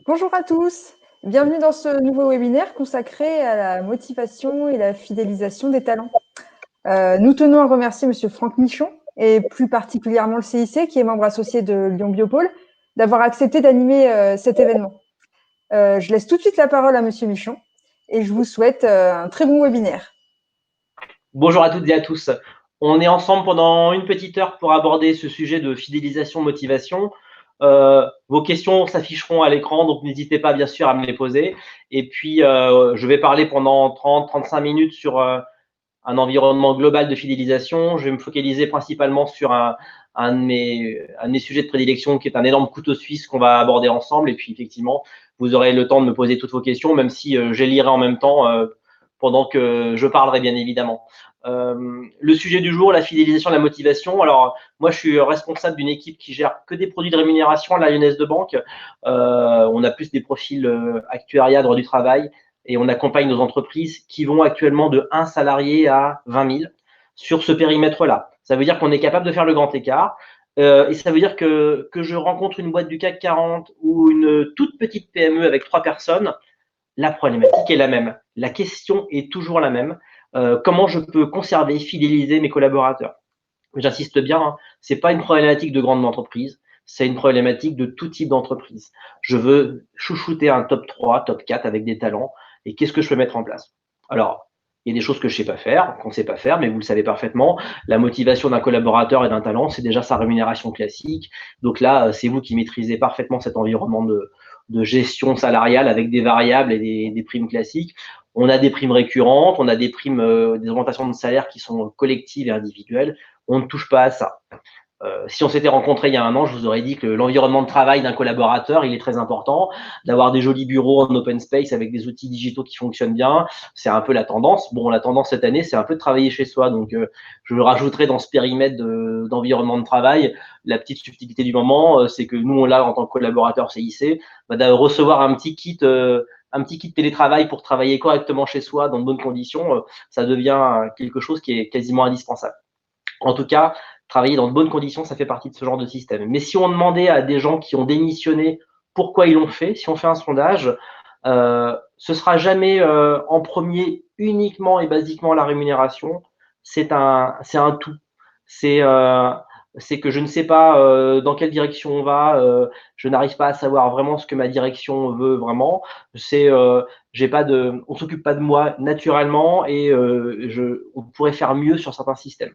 Bonjour à tous, bienvenue dans ce nouveau webinaire consacré à la motivation et la fidélisation des talents. Nous tenons à remercier Monsieur Franck Michon et plus particulièrement le CIC, qui est membre associé de Lyon Biopôle, d'avoir accepté d'animer cet événement. Je laisse tout de suite la parole à Monsieur Michon et je vous souhaite un très bon webinaire. Bonjour à toutes et à tous. On est ensemble pendant une petite heure pour aborder ce sujet de fidélisation-motivation. Vos questions s'afficheront à l'écran, donc n'hésitez pas bien sûr à me les poser. Et puis, je vais parler pendant 30-35 minutes sur un environnement global de fidélisation. Je vais me focaliser principalement sur un de mes sujets de prédilection, qui est un énorme couteau suisse qu'on va aborder ensemble. Et puis, effectivement, vous aurez le temps de me poser toutes vos questions, même si j'élirai en même temps pendant que je parlerai, bien évidemment. Le sujet du jour, la fidélisation, la motivation. Alors, moi, je suis responsable d'une équipe qui gère que des produits de rémunération à la Lyonnaise de Banque. On a plus des profils actuariat, droit du travail, et on accompagne nos entreprises qui vont actuellement de 1 salarié à 20 000 sur ce périmètre-là. Ça veut dire qu'on est capable de faire le grand écart. Et ça veut dire que je rencontre une boîte du CAC 40 ou une toute petite PME avec 3 personnes, la problématique est la même. La question est toujours la même. Comment je peux conserver, fidéliser mes collaborateurs? J'insiste bien, hein, ce n'est pas une problématique de grande entreprise, c'est une problématique de tout type d'entreprise. Je veux chouchouter un top 3, top 4 avec des talents, et qu'est-ce que je peux mettre en place? Alors, il y a des choses que je ne sais pas faire, qu'on ne sait pas faire, mais vous le savez parfaitement. La motivation d'un collaborateur et d'un talent, c'est déjà sa rémunération classique. Donc là, c'est vous qui maîtrisez parfaitement cet environnement de gestion salariale avec des variables et des primes classiques. On a des primes récurrentes, on a des primes, des augmentations de salaire qui sont collectives et individuelles. On ne touche pas à ça. Si on s'était rencontrés il y a 1 an, je vous aurais dit que l'environnement de travail d'un collaborateur, il est très important. D'avoir des jolis bureaux en open space avec des outils digitaux qui fonctionnent bien, c'est un peu la tendance. Bon, la tendance cette année, c'est un peu de travailler chez soi. Donc, je rajouterai dans ce périmètre d'environnement de travail la petite subtilité du moment, c'est que nous, on l'a en tant que collaborateur CIC, de recevoir un petit kit télétravail pour travailler correctement chez soi dans de bonnes conditions, ça devient quelque chose qui est quasiment indispensable. En tout cas, travailler dans de bonnes conditions, ça fait partie de ce genre de système. Mais si on demandait à des gens qui ont démissionné pourquoi ils l'ont fait, si on fait un sondage, ce sera jamais en premier uniquement et basiquement la rémunération. C'est un tout. C'est que je ne sais pas dans quelle direction on va, je n'arrive pas à savoir vraiment ce que ma direction veut vraiment. On s'occupe pas de moi naturellement et on pourrait faire mieux sur certains systèmes.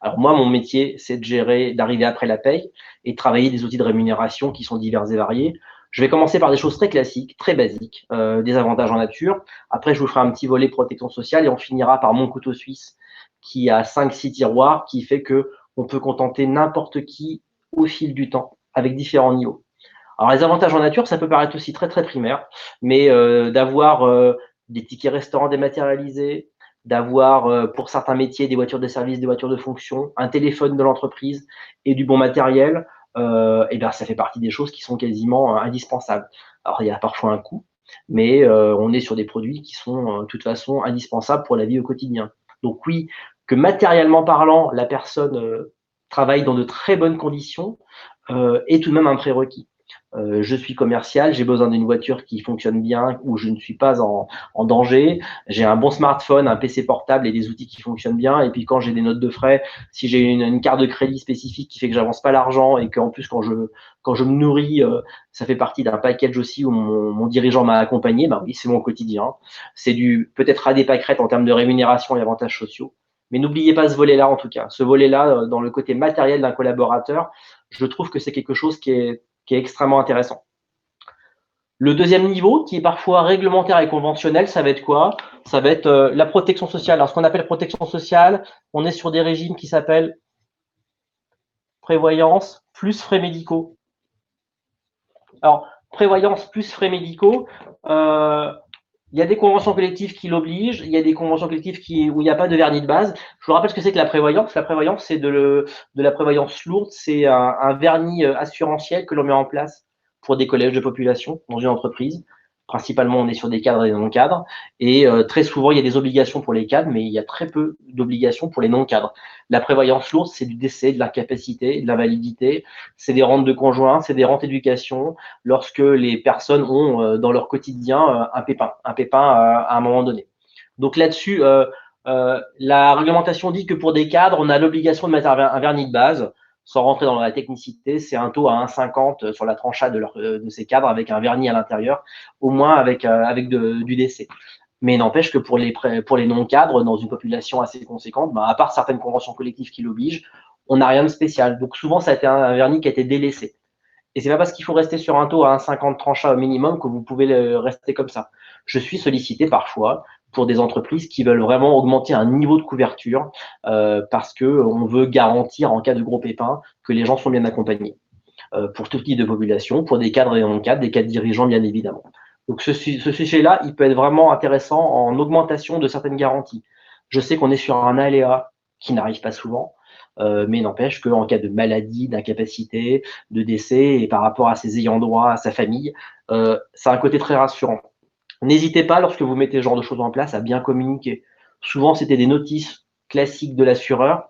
Alors moi, mon métier, c'est de gérer, d'arriver après la paye et de travailler des outils de rémunération qui sont divers et variés. Je vais commencer par des choses très classiques, très basiques, des avantages en nature. Après, je vous ferai un petit volet protection sociale et on finira par mon couteau suisse qui a 5-6 tiroirs, qui fait que on peut contenter n'importe qui au fil du temps avec différents niveaux. Alors les avantages en nature, ça peut paraître aussi très très primaire, mais d'avoir des tickets restaurants dématérialisés, d'avoir pour certains métiers des voitures de service, des voitures de fonction, un téléphone de l'entreprise et du bon matériel, et bien ça fait partie des choses qui sont quasiment indispensables. Alors il y a parfois un coût, mais on est sur des produits qui sont de toute façon indispensables pour la vie au quotidien. Donc oui, que matériellement parlant, la personne travaille dans de très bonnes conditions est tout de même un prérequis. Je suis commercial, j'ai besoin d'une voiture qui fonctionne bien, où je ne suis pas en danger. J'ai un bon smartphone, un PC portable et des outils qui fonctionnent bien. Et puis quand j'ai des notes de frais, si j'ai une carte de crédit spécifique qui fait que j'avance pas l'argent et qu'en plus quand je me nourris, ça fait partie d'un package aussi où mon dirigeant m'a accompagné, ben oui, c'est mon quotidien. C'est du peut-être à des pâquerettes en termes de rémunération et avantages sociaux. Mais n'oubliez pas ce volet-là en tout cas. Ce volet-là, dans le côté matériel d'un collaborateur, je trouve que c'est quelque chose qui est extrêmement intéressant. Le deuxième niveau, qui est parfois réglementaire et conventionnel, ça va être quoi? Ça va être la protection sociale. Alors, ce qu'on appelle protection sociale, on est sur des régimes qui s'appellent prévoyance plus frais médicaux. Alors, prévoyance plus frais médicaux, il y a des conventions collectives qui l'obligent, il y a des conventions collectives où il n'y a pas de vernis de base. Je vous rappelle ce que c'est que la prévoyance. La prévoyance, c'est de la prévoyance lourde, c'est un vernis assurantiel que l'on met en place pour des collèges de population dans une entreprise. Principalement, on est sur des cadres et des non-cadres. Et très souvent, il y a des obligations pour les cadres, mais il y a très peu d'obligations pour les non-cadres. La prévoyance lourde, c'est du décès, de l'incapacité, de l'invalidité. C'est des rentes de conjoint, c'est des rentes éducation, lorsque les personnes ont dans leur quotidien un pépin à un moment donné. Donc là-dessus, la réglementation dit que pour des cadres, on a l'obligation de mettre un vernis de base. Sans rentrer dans la technicité, c'est un taux à 1,50 sur la tranchade de ces cadres avec un vernis à l'intérieur, au moins avec du décès. Mais n'empêche que pour les non-cadres, dans une population assez conséquente, bah, à part certaines conventions collectives qui l'obligent, on n'a rien de spécial. Donc souvent, ça a été un vernis qui a été délaissé. Et c'est pas parce qu'il faut rester sur un taux à 1,50 tranchats au minimum que vous pouvez rester comme ça. Je suis sollicité parfois pour des entreprises qui veulent vraiment augmenter un niveau de couverture parce qu'on veut garantir en cas de gros pépins que les gens sont bien accompagnés. Pour tout type de population, pour des cadres et non-cadres, des cadres dirigeants bien évidemment. Donc ce sujet-là, il peut être vraiment intéressant en augmentation de certaines garanties. Je sais qu'on est sur un aléa qui n'arrive pas souvent, mais n'empêche qu'en cas de maladie, d'incapacité, de décès, et par rapport à ses ayants droit, à sa famille, ça a un côté très rassurant. N'hésitez pas, lorsque vous mettez ce genre de choses en place, à bien communiquer. Souvent, c'était des notices classiques de l'assureur.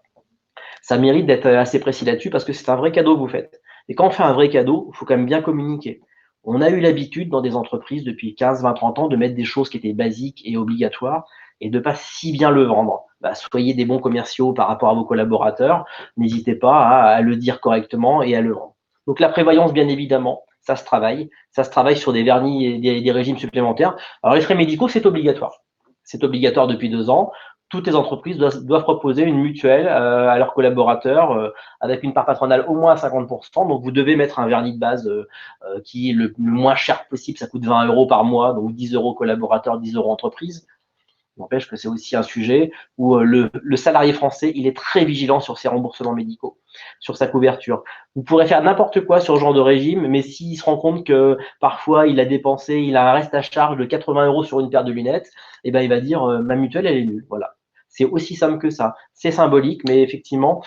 Ça mérite d'être assez précis là-dessus parce que c'est un vrai cadeau que vous faites. Et quand on fait un vrai cadeau, il faut quand même bien communiquer. On a eu l'habitude dans des entreprises depuis 15, 20, 30 ans de mettre des choses qui étaient basiques et obligatoires et de pas si bien le vendre. Bah, soyez des bons commerciaux par rapport à vos collaborateurs. N'hésitez pas à le dire correctement et à le vendre. Donc la prévoyance, bien évidemment, ça se travaille. Ça se travaille sur des vernis et des régimes supplémentaires. Alors les frais médicaux, c'est obligatoire. C'est obligatoire depuis 2 ans. Toutes les entreprises doivent proposer une mutuelle à leurs collaborateurs avec une part patronale au moins à 50%. Donc, vous devez mettre un vernis de base qui est le moins cher possible. Ça coûte 20 € par mois, donc 10 € collaborateur, 10 € entreprise. N'empêche que c'est aussi un sujet où le salarié français, il est très vigilant sur ses remboursements médicaux, sur sa couverture. Vous pourrez faire n'importe quoi sur ce genre de régime, mais s'il se rend compte que parfois il a dépensé, il a un reste à charge de 80 € sur une paire de lunettes, eh ben, il va dire ma mutuelle, elle est nulle. Voilà. C'est aussi simple que ça. C'est symbolique, mais effectivement,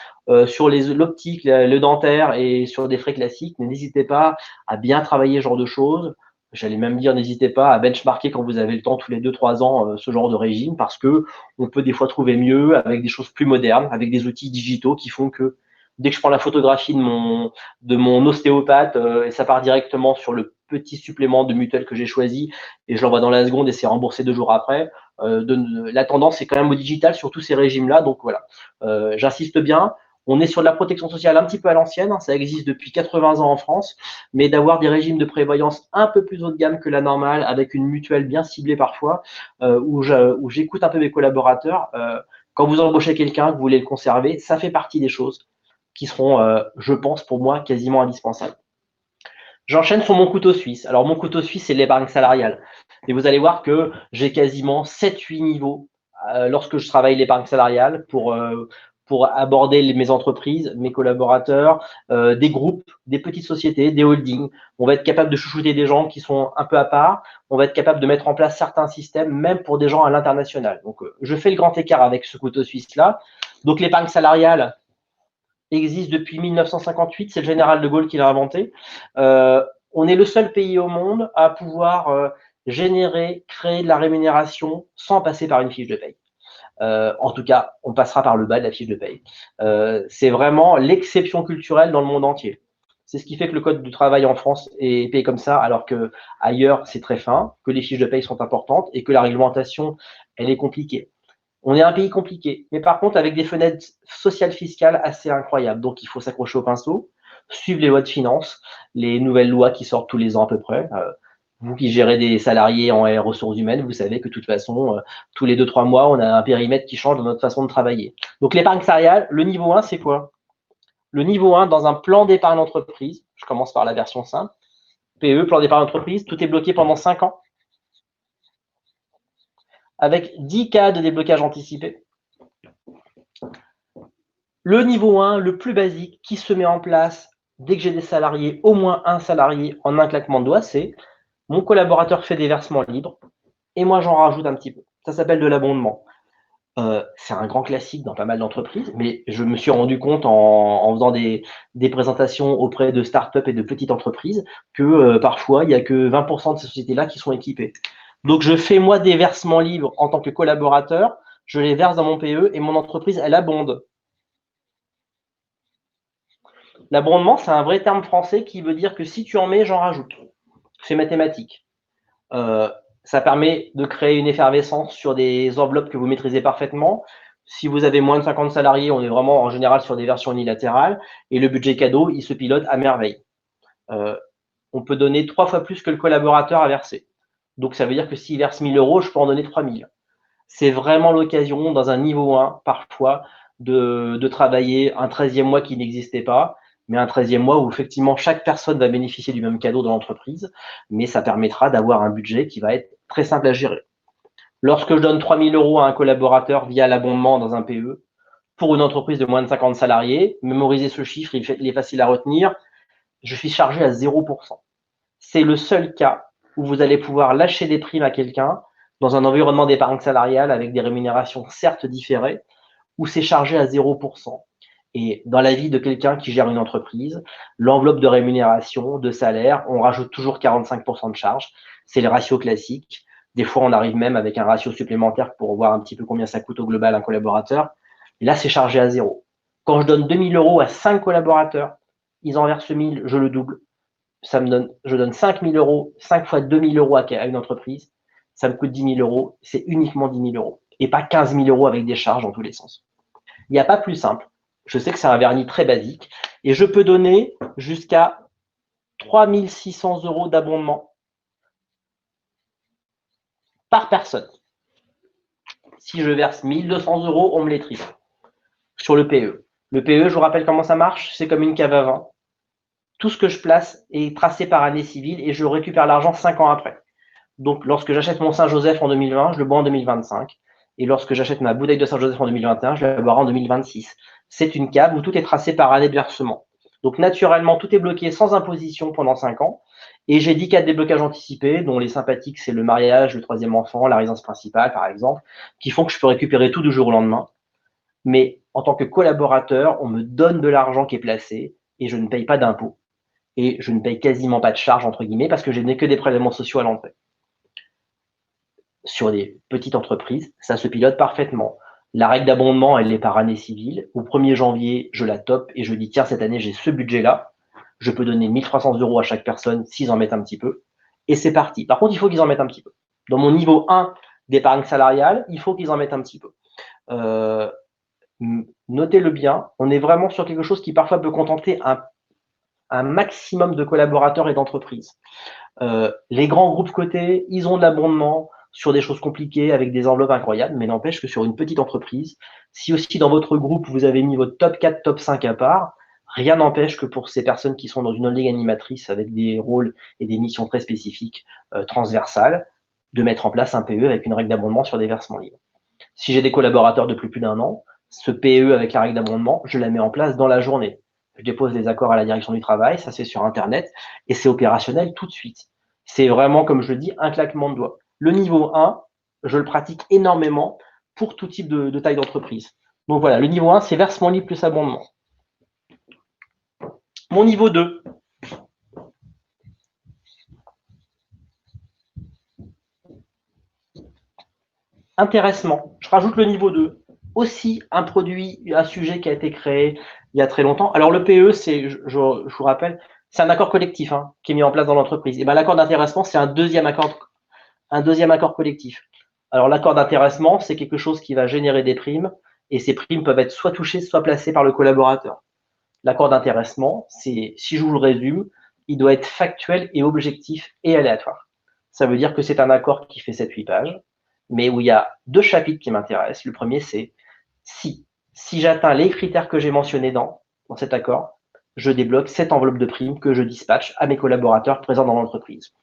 sur l'optique, le dentaire et sur des frais classiques, n'hésitez pas à bien travailler ce genre de choses. J'allais même dire, n'hésitez pas à benchmarker quand vous avez le temps, tous les 2-3 ans, ce genre de régime, parce que on peut des fois trouver mieux avec des choses plus modernes, avec des outils digitaux qui font que dès que je prends la photographie de mon ostéopathe, et ça part directement sur le petit supplément de mutuelle que j'ai choisi, et je l'envoie dans la seconde et c'est remboursé 2 jours après. La tendance est quand même au digital sur tous ces régimes-là, donc voilà. J'insiste bien. On est sur de la protection sociale un petit peu à l'ancienne, hein, ça existe depuis 80 ans en France, mais d'avoir des régimes de prévoyance un peu plus haut de gamme que la normale, avec une mutuelle bien ciblée parfois, où j'écoute un peu mes collaborateurs. Quand vous embauchez quelqu'un, que vous voulez le conserver, ça fait partie des choses qui seront, je pense, pour moi, quasiment indispensables. J'enchaîne sur mon couteau suisse. Alors, mon couteau suisse, c'est l'épargne salariale. Et vous allez voir que j'ai quasiment 7-8 niveaux lorsque je travaille l'épargne salariale pour aborder mes entreprises, mes collaborateurs, des groupes, des petites sociétés, des holdings. On va être capable de chouchouter des gens qui sont un peu à part. On va être capable de mettre en place certains systèmes, même pour des gens à l'international. Donc, je fais le grand écart avec ce couteau suisse-là. Donc, l'épargne salariale existe depuis 1958. C'est le général de Gaulle qui l'a inventé. On est le seul pays au monde à pouvoir générer, créer de la rémunération sans passer par une fiche de paye. En tout cas, on passera par le bas de la fiche de paye. C'est vraiment l'exception culturelle dans le monde entier. C'est ce qui fait que le code du travail en France est payé comme ça, alors que ailleurs c'est très fin, que les fiches de paye sont importantes et que la réglementation elle est compliquée. On est un pays compliqué, mais par contre avec des fenêtres sociales fiscales assez incroyables. Donc il faut s'accrocher au pinceau, suivre les lois de finances, les nouvelles lois qui sortent tous les ans à peu près. Vous qui gérez des salariés en ressources humaines, vous savez que de toute façon, tous les 2-3 mois, on a un périmètre qui change dans notre façon de travailler. Donc l'épargne salariale, le niveau 1, c'est quoi? Le niveau 1, dans un plan d'épargne entreprise, je commence par la version simple, PE, plan d'épargne entreprise, tout est bloqué pendant 5 ans, avec 10 cas de déblocage anticipé. Le niveau 1, le plus basique, qui se met en place dès que j'ai des salariés, au moins un salarié en un claquement de doigts, c'est mon collaborateur fait des versements libres et moi j'en rajoute un petit peu. Ça s'appelle de l'abondement. C'est un grand classique dans pas mal d'entreprises, mais je me suis rendu compte en faisant des présentations auprès de startups et de petites entreprises que parfois, il n'y a que 20% de ces sociétés-là qui sont équipées. Donc, je fais moi des versements libres en tant que collaborateur, je les verse dans mon PE et mon entreprise, elle abonde. L'abondement, c'est un vrai terme français qui veut dire que si tu en mets, j'en rajoute. C'est mathématique. Ça permet de créer une effervescence sur des enveloppes que vous maîtrisez parfaitement. Si vous avez moins de 50 salariés, on est vraiment en général sur des versions unilatérales et le budget cadeau, il se pilote à merveille. On peut donner 3 fois plus que le collaborateur a versé. Donc ça veut dire que s'il verse 1000 euros, je peux en donner 3000. C'est vraiment l'occasion, dans un niveau 1, parfois, de travailler un 13e mois qui n'existait pas, mais un 13e mois où effectivement chaque personne va bénéficier du même cadeau dans l'entreprise, mais ça permettra d'avoir un budget qui va être très simple à gérer. Lorsque je donne 3000 euros à un collaborateur via l'abondement dans un PE, pour une entreprise de moins de 50 salariés, mémoriser ce chiffre, il est facile à retenir, je suis chargé à 0%. C'est le seul cas où vous allez pouvoir lâcher des primes à quelqu'un dans un environnement d'épargne salariale avec des rémunérations certes différées, où c'est chargé à 0%. Et dans la vie de quelqu'un qui gère une entreprise, l'enveloppe de rémunération, de salaire, on rajoute toujours 45% de charges. C'est les ratios classiques. Des fois, on arrive même avec un ratio supplémentaire pour voir un petit peu combien ça coûte au global un collaborateur. Et là, c'est chargé à 0. Quand je donne 2000 euros à 5 collaborateurs, ils en versent 1000, je le double. Je donne 5000 euros, 5 fois 2000 euros à une entreprise, ça me coûte 10 000 euros, c'est uniquement 10 000 euros et pas 15 000 euros avec des charges dans tous les sens. Il n'y a pas plus simple. Je sais que c'est un vernis très basique et je peux donner jusqu'à 3 600 euros d'abondement par personne. Si je verse 1200 euros, on me les triple sur le PE. Le PE, je vous rappelle comment ça marche, c'est comme une cave à vin. Tout ce que je place est tracé par année civile et je récupère l'argent 5 ans après. Donc, lorsque j'achète mon Saint-Joseph en 2020, je le bois en 2025. Et lorsque j'achète ma bouteille de Saint-Joseph en 2021, je la boirai en 2026. C'est une cave où tout est tracé par année de versement. Donc, naturellement, tout est bloqué sans imposition pendant 5 ans. Et j'ai 10 cas de déblocage anticipé, dont les sympathiques, c'est le mariage, le troisième enfant, la résidence principale, par exemple, qui font que je peux récupérer tout du jour au lendemain. Mais en tant que collaborateur, on me donne de l'argent qui est placé et je ne paye pas d'impôts. Et je ne paye quasiment pas de charges, entre guillemets, parce que je n'ai que des prélèvements sociaux à l'entrée. Sur des petites entreprises, ça se pilote parfaitement. La règle d'abondement, elle est par année civile. Au 1er janvier, je la top et je dis, tiens, cette année, j'ai ce budget-là. Je peux donner 1300 euros à chaque personne s'ils en mettent un petit peu. Et c'est parti. Par contre, il faut qu'ils en mettent un petit peu. Dans mon niveau 1 d'épargne salariale, il faut qu'ils en mettent un petit peu. Notez-le bien, on est vraiment sur quelque chose qui parfois peut contenter un maximum de collaborateurs et d'entreprises. Les grands groupes cotés, ils ont de l'abondement sur des choses compliquées avec des enveloppes incroyables, mais n'empêche que sur une petite entreprise, si aussi dans votre groupe, vous avez mis votre top 4, top 5 à part, rien n'empêche que pour ces personnes qui sont dans une holding animatrice avec des rôles et des missions très spécifiques, transversales, de mettre en place un PE avec une règle d'abondement sur des versements libres. Si j'ai des collaborateurs de plus d'un an, ce PE avec la règle d'abondement, je la mets en place dans la journée. Je dépose les accords à la direction du travail, ça c'est sur Internet, et c'est opérationnel tout de suite. C'est vraiment, comme je le dis, un claquement de doigts. Le niveau 1, je le pratique énormément pour tout type de taille d'entreprise. Donc voilà, le niveau 1, c'est versement libre plus abondement. Mon niveau 2. Intéressement. Je rajoute le niveau 2. Aussi un produit, un sujet qui a été créé il y a très longtemps. Alors le PE, c'est, je vous rappelle, c'est un accord collectif qui est mis en place dans l'entreprise. Et ben l'accord d'intéressement, c'est un deuxième accord collectif. Alors l'accord d'intéressement, c'est quelque chose qui va générer des primes et ces primes peuvent être soit touchées, soit placées par le collaborateur. L'accord d'intéressement, c'est, si je vous le résume, il doit être factuel et objectif et aléatoire. Ça veut dire que c'est un accord qui fait 7-8 pages, mais où il y a 2 chapitres qui m'intéressent. Le premier, c'est si j'atteins les critères que j'ai mentionnés dans cet accord, je débloque cette enveloppe de primes que je dispatche à mes collaborateurs présents dans l'entreprise.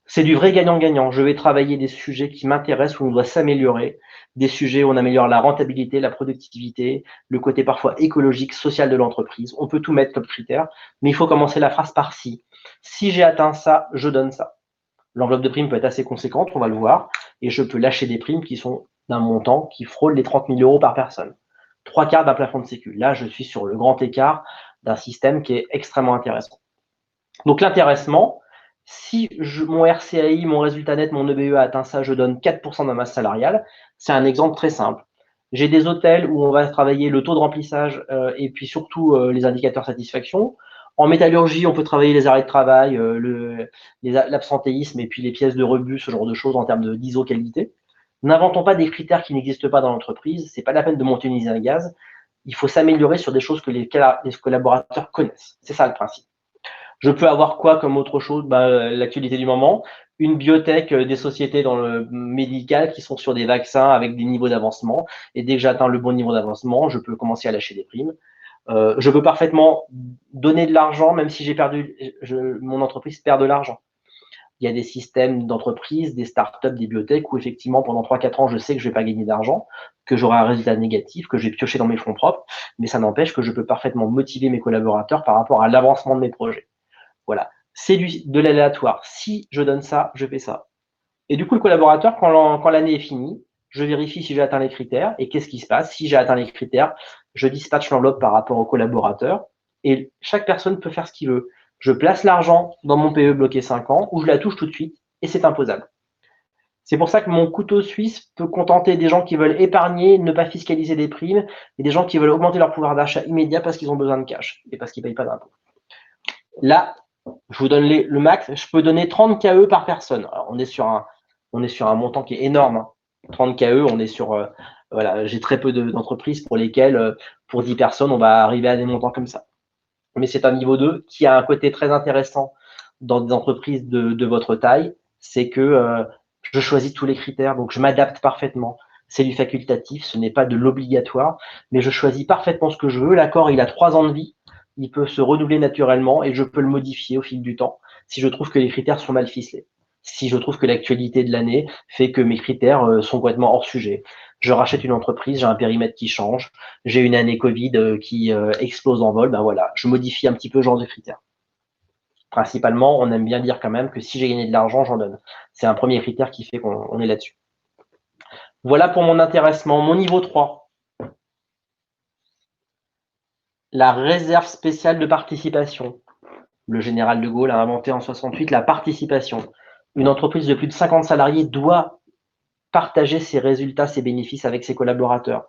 C'est du vrai gagnant-gagnant. Je vais travailler des sujets qui m'intéressent, où on doit s'améliorer, des sujets où on améliore la rentabilité, la productivité, le côté parfois écologique, social de l'entreprise. On peut tout mettre comme critère, mais il faut commencer la phrase par si. Si j'ai atteint ça, je donne ça. L'enveloppe de primes peut être assez conséquente, on va le voir, et je peux lâcher des primes qui sont d'un montant qui frôle les 30 000 € par personne. 3/4 d'un plafond de sécu. Là, je suis sur le grand écart d'un système qui est extrêmement intéressant. Donc l'intéressement, si mon RCAI, mon résultat net, mon EBE a atteint ça, je donne 4% de ma masse salariale. C'est un exemple très simple. J'ai des hôtels où on va travailler le taux de remplissage et puis surtout les indicateurs satisfaction. En métallurgie, on peut travailler les arrêts de travail, l'absentéisme et puis les pièces de rebut, ce genre de choses en termes d'ISO qualité. N'inventons pas des critères qui n'existent pas dans l'entreprise. C'est pas la peine de monter une usine à gaz. Il faut s'améliorer sur des choses que les collaborateurs connaissent. C'est ça le principe. Je peux avoir quoi comme autre chose? L'actualité du moment, une biotech, des sociétés dans le médical qui sont sur des vaccins avec des niveaux d'avancement. Et dès que j'atteins le bon niveau d'avancement, je peux commencer à lâcher des primes. Je peux parfaitement donner de l'argent, même si mon entreprise perd de l'argent. Il y a des systèmes d'entreprise, des startups, des biotech où effectivement pendant 3-4 ans, je sais que je ne vais pas gagner d'argent, que j'aurai un résultat négatif, que je vais piocher dans mes fonds propres, mais ça n'empêche que je peux parfaitement motiver mes collaborateurs par rapport à l'avancement de mes projets. Voilà, c'est de l'aléatoire. Si je donne ça, je fais ça. Et du coup, le collaborateur, quand l'année est finie, je vérifie si j'ai atteint les critères et qu'est-ce qui se passe. Si j'ai atteint les critères, je dispatche l'enveloppe par rapport au collaborateur et chaque personne peut faire ce qu'il veut. Je place l'argent dans mon PE bloqué 5 ans ou je la touche tout de suite et c'est imposable. C'est pour ça que mon couteau suisse peut contenter des gens qui veulent épargner, ne pas fiscaliser des primes et des gens qui veulent augmenter leur pouvoir d'achat immédiat parce qu'ils ont besoin de cash et parce qu'ils ne payent pas d'impôts. Là, je vous donne le max, je peux donner 30 KE par personne. Alors, on est sur un montant qui est énorme. Hein. 30 KE, on est sur, voilà, j'ai très peu d'entreprises pour lesquelles, pour 10 personnes, on va arriver à des montants comme ça. Mais c'est un niveau 2 qui a un côté très intéressant dans des entreprises de votre taille, c'est que je choisis tous les critères, donc je m'adapte parfaitement. C'est du facultatif, ce n'est pas de l'obligatoire, mais je choisis parfaitement ce que je veux. L'accord, il a 3 ans de vie. Il peut se renouveler naturellement et je peux le modifier au fil du temps si je trouve que les critères sont mal ficelés. Si je trouve que l'actualité de l'année fait que mes critères sont complètement hors sujet. Je rachète une entreprise, j'ai un périmètre qui change, j'ai une année Covid qui explose en vol, ben voilà, je modifie un petit peu ce genre de critères. Principalement, on aime bien dire quand même que si j'ai gagné de l'argent, j'en donne. C'est un premier critère qui fait qu'on est là-dessus. Voilà pour mon intéressement. Mon niveau 3. La réserve spéciale de participation. Le général de Gaulle a inventé en 68 la participation. Une entreprise de plus de 50 salariés doit partager ses résultats, ses bénéfices avec ses collaborateurs.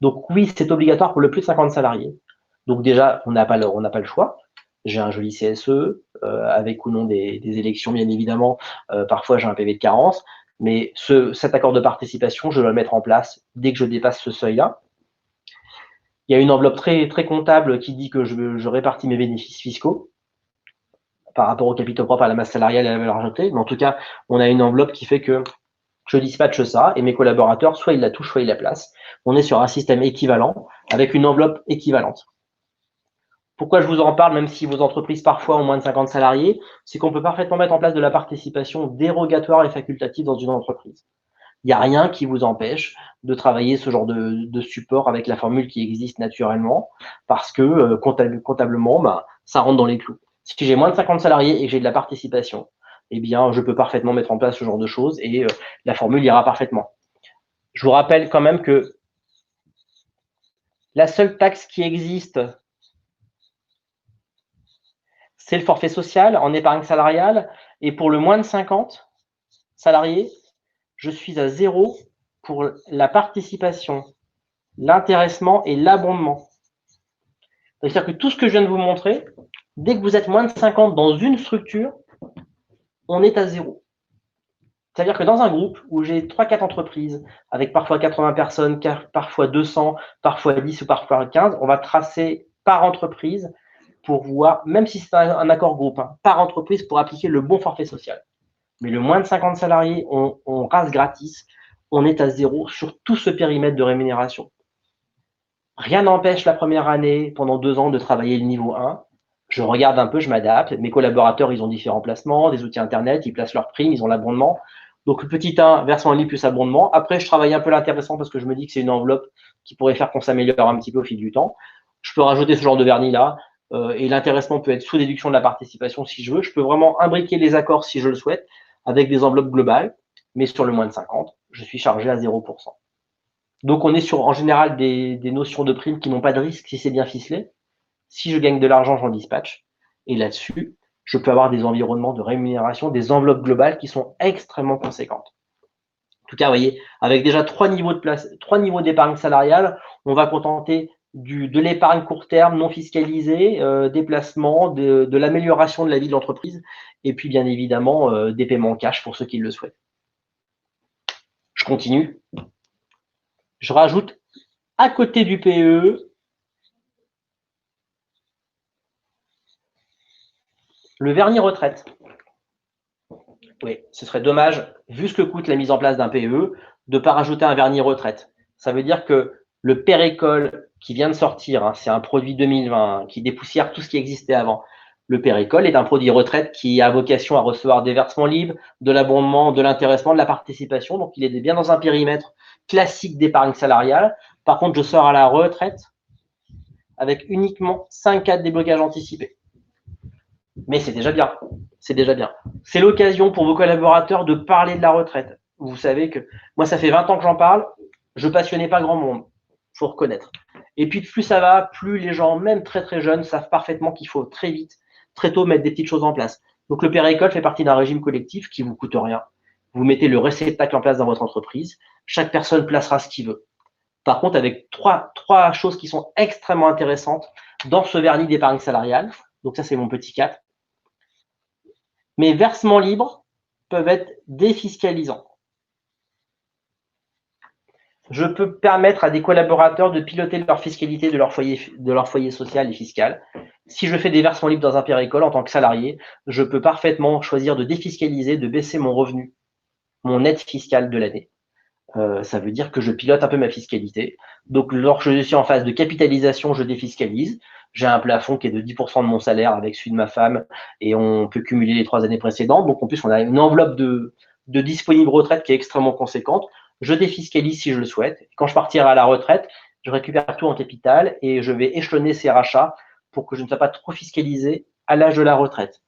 Donc oui, c'est obligatoire pour le plus de 50 salariés. Donc déjà, on n'a pas le choix. J'ai un joli CSE, avec ou non des élections, bien évidemment. Parfois, j'ai un PV de carence. Mais cet accord de participation, je dois le mettre en place dès que je dépasse ce seuil-là. Il y a une enveloppe très, très comptable qui dit que je répartis mes bénéfices fiscaux par rapport au capitaux propre, à la masse salariale et à la valeur ajoutée. Mais en tout cas, on a une enveloppe qui fait que je dispatche ça et mes collaborateurs, soit ils la touchent, soit ils la placent. On est sur un système équivalent avec une enveloppe équivalente. Pourquoi je vous en parle, même si vos entreprises parfois ont moins de 50 salariés, c'est qu'on peut parfaitement mettre en place de la participation dérogatoire et facultative dans une entreprise. Il n'y a rien qui vous empêche de travailler ce genre de support avec la formule qui existe naturellement, parce que comptablement, ça rentre dans les clous. Si j'ai moins de 50 salariés et que j'ai de la participation, eh bien, je peux parfaitement mettre en place ce genre de choses et la formule ira parfaitement. Je vous rappelle quand même que la seule taxe qui existe, c'est le forfait social en épargne salariale. Et pour le moins de 50 salariés, je suis à 0 pour la participation, l'intéressement et l'abondement. C'est-à-dire que tout ce que je viens de vous montrer, dès que vous êtes moins de 50 dans une structure, on est à 0. C'est-à-dire que dans un groupe où j'ai 3-4 entreprises, avec parfois 80 personnes, parfois 200, parfois 10 ou parfois 15, on va tracer par entreprise pour voir, même si c'est un accord groupe, par entreprise pour appliquer le bon forfait social. Mais le moins de 50 salariés, on rase gratis, on est à 0 sur tout ce périmètre de rémunération. Rien n'empêche la première année, pendant 2 ans, de travailler le niveau 1. Je regarde un peu, je m'adapte. Mes collaborateurs, ils ont différents placements, des outils Internet, ils placent leurs primes, ils ont l'abondement. Donc, petit 1, versement libre plus abondement. Après, je travaille un peu l'intéressant parce que je me dis que c'est une enveloppe qui pourrait faire qu'on s'améliore un petit peu au fil du temps. Je peux rajouter ce genre de vernis là. Et l'intéressement peut être sous déduction de la participation si je veux. Je peux vraiment imbriquer les accords si je le souhaite avec des enveloppes globales. Mais sur le moins de 50, je suis chargé à 0%. Donc, on est sur, en général, des notions de primes qui n'ont pas de risque si c'est bien ficelé. Si je gagne de l'argent, j'en dispatche. Et là-dessus, je peux avoir des environnements de rémunération, des enveloppes globales qui sont extrêmement conséquentes. En tout cas, vous voyez, avec déjà 3 niveaux d'épargne salariale, on va contenter de l'épargne court terme non fiscalisée, des placements, de l'amélioration de la vie de l'entreprise, et puis bien évidemment des paiements cash pour ceux qui le souhaitent. Je continue. Je rajoute à côté du PEE le vernis retraite. Oui, ce serait dommage, vu ce que coûte la mise en place d'un PEE, de ne pas rajouter un vernis retraite. Ça veut dire que le Pérécole qui vient de sortir, c'est un produit 2020 qui dépoussière tout ce qui existait avant. Le Pérécole est un produit retraite qui a vocation à recevoir des versements libres, de l'abondement, de l'intéressement, de la participation. Donc, il est bien dans un périmètre classique d'épargne salariale. Par contre, je sors à la retraite avec uniquement 5 cas de déblocage anticipé. Mais c'est déjà bien. C'est déjà bien. C'est l'occasion pour vos collaborateurs de parler de la retraite. Vous savez que moi, ça fait 20 ans que j'en parle. Je passionnais pas grand monde. Il faut reconnaître. Et puis, plus ça va, plus les gens, même très très jeunes, savent parfaitement qu'il faut très vite, très tôt, mettre des petites choses en place. Donc, le Pérécole fait partie d'un régime collectif qui vous coûte rien. Vous mettez le réceptacle en place dans votre entreprise. Chaque personne placera ce qu'il veut. Par contre, avec trois choses qui sont extrêmement intéressantes dans ce vernis d'épargne salariale. Donc, ça, c'est mon petit 4. Mes versements libres peuvent être défiscalisants. Je peux permettre à des collaborateurs de piloter leur fiscalité de leur foyer social et fiscal. Si je fais des versements libres dans un Pérécole en tant que salarié, je peux parfaitement choisir de défiscaliser, de baisser mon revenu, mon net fiscal de l'année. Ça veut dire que je pilote un peu ma fiscalité. Donc, lorsque je suis en phase de capitalisation, je défiscalise. J'ai un plafond qui est de 10% de mon salaire avec celui de ma femme et on peut cumuler les 3 années précédentes. Donc, en plus, on a une enveloppe de disponible retraite qui est extrêmement conséquente. Je défiscalise si je le souhaite. Quand je partirai à la retraite, je récupère tout en capital et je vais échelonner ces rachats pour que je ne sois pas trop fiscalisé à l'âge de la retraite.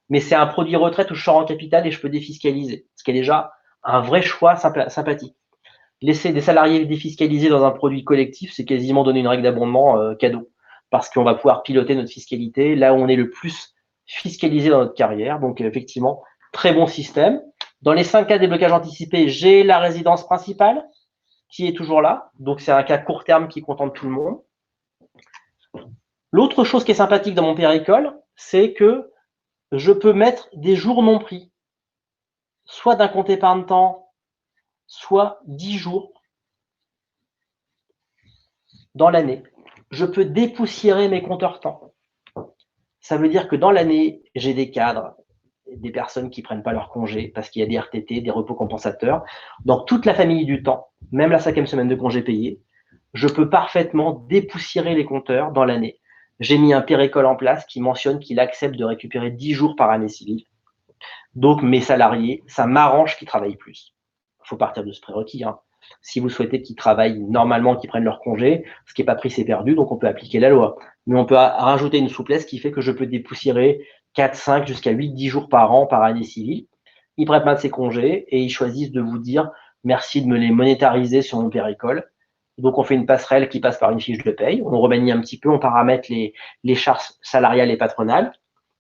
Mais c'est un produit retraite où je sors en capital et je peux défiscaliser, ce qui est déjà un vrai choix sympathique. Laisser des salariés défiscalisés dans un produit collectif, c'est quasiment donner une règle d'abondement cadeau. Parce qu'on va pouvoir piloter notre fiscalité là où on est le plus fiscalisé dans notre carrière. Donc, effectivement, très bon système. Dans les 5 cas de déblocage anticipé, j'ai la résidence principale qui est toujours là. Donc, c'est un cas court terme qui contente tout le monde. L'autre chose qui est sympathique dans mon Pérécole, c'est que je peux mettre des jours non pris, soit d'un compte épargne-temps, soit 10 jours dans l'année. Je peux dépoussiérer mes compteurs temps. Ça veut dire que dans l'année, j'ai des cadres, des personnes qui ne prennent pas leur congé parce qu'il y a des RTT, des repos compensateurs. Dans toute la famille du temps, même la 5e semaine de congé payé, je peux parfaitement dépoussiérer les compteurs dans l'année. J'ai mis un Pérécole en place qui mentionne qu'il accepte de récupérer 10 jours par année civile. Donc, mes salariés, ça m'arrange qu'ils travaillent plus. Il faut partir de ce prérequis. Si vous souhaitez qu'ils travaillent normalement, qu'ils prennent leur congé, ce qui n'est pas pris, c'est perdu, donc on peut appliquer la loi. Mais on peut rajouter une souplesse qui fait que je peux dépoussiérer 4, 5, jusqu'à 8, 10 jours par an par année civile. Ils prennent pas de ces congés et ils choisissent de vous dire merci de me les monétariser sur mon Pérécole. Donc, on fait une passerelle qui passe par une fiche de paye. On remanie un petit peu, on paramètre les charges salariales et patronales.